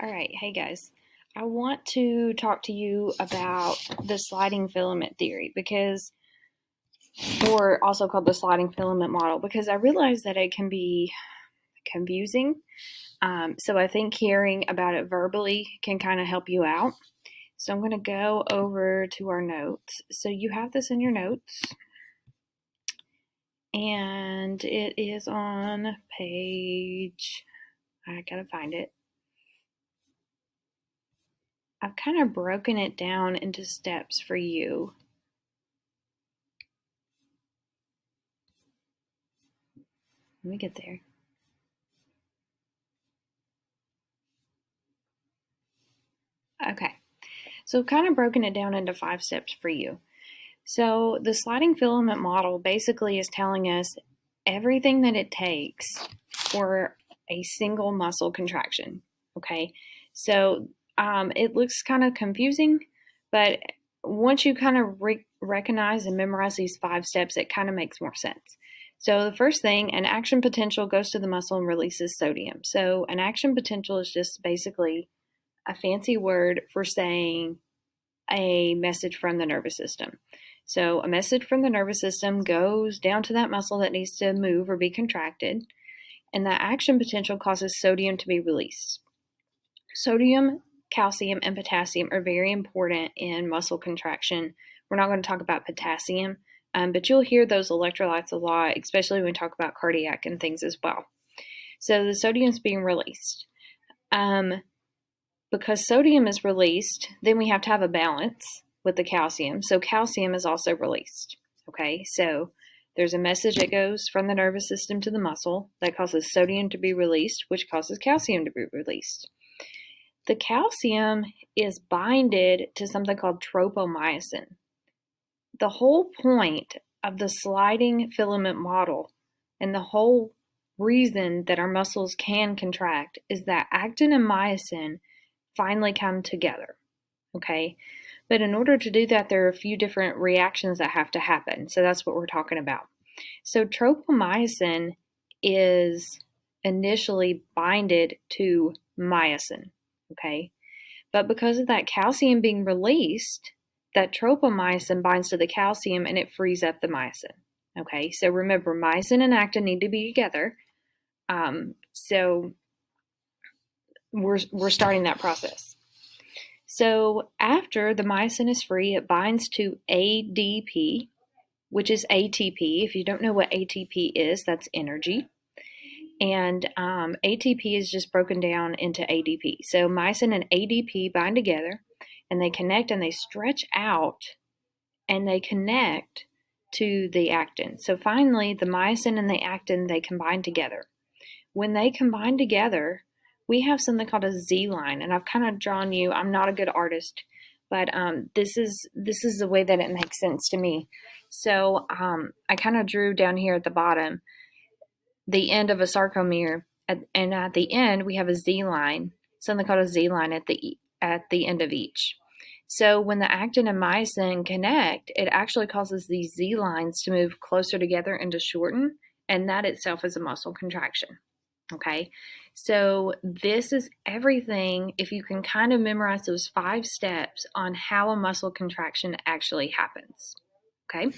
All right, hey guys. I want to talk to you about the sliding filament theory or also called the sliding filament model, because I realize that it can be confusing. So I think hearing about it verbally can kind of help you out. So I'm going to go over to our notes. So you have this in your notes, and it is on page, I gotta find it. I've kind of broken it down into steps for you. Let me get there. Okay, so I've kind of broken it down into 5 steps for you. So the sliding filament model basically is telling us everything that it takes for a single muscle contraction. Okay, so it looks kind of confusing, but once you kind of recognize and memorize these 5 steps, it kind of makes more sense. So the first thing, an action potential goes to the muscle and releases sodium. So an action potential is just basically a fancy word for saying a message from the nervous system. So a message from the nervous system goes down to that muscle that needs to move or be contracted, and that action potential causes sodium to be released. Sodium, calcium, and potassium are very important in muscle contraction. We're not going to talk about potassium, but you'll hear those electrolytes a lot, especially when we talk about cardiac and things as well. So the sodium is being released. Because sodium is released, then we have to have a balance with the calcium. So calcium is also released. Okay, so there's a message that goes from the nervous system to the muscle that causes sodium to be released, which causes calcium to be released. The calcium is binded to something called tropomyosin. The whole point of the sliding filament model and the whole reason that our muscles can contract is that actin and myosin finally come together, okay? But in order to do that, there are a few different reactions that have to happen. So that's what we're talking about. So tropomyosin is initially binded to myosin, okay? But because of that calcium being released, that tropomyosin binds to the calcium and it frees up the myosin, okay? So remember, myosin and actin need to be together. So we're starting that process. So after the myosin is free, it binds to ADP, which is ATP. If you don't know what ATP is, that's energy. And ATP is just broken down into ADP. So myosin and ADP bind together, and they connect and they stretch out, and they connect to the actin. So finally, the myosin and the actin, they combine together. When they combine together, we have something called a Z line, and I've kind of drawn you. I'm not a good artist, but this is the way that it makes sense to me. So I kind of drew down here at the bottom the end of a sarcomere, and at the end we have a Z line, something called a Z line at the end of each. So when the actin and myosin connect, it actually causes these Z lines to move closer together and to shorten, and that itself is a muscle contraction. Okay, so this is everything. If you can kind of memorize those 5 steps on how a muscle contraction actually happens. Okay.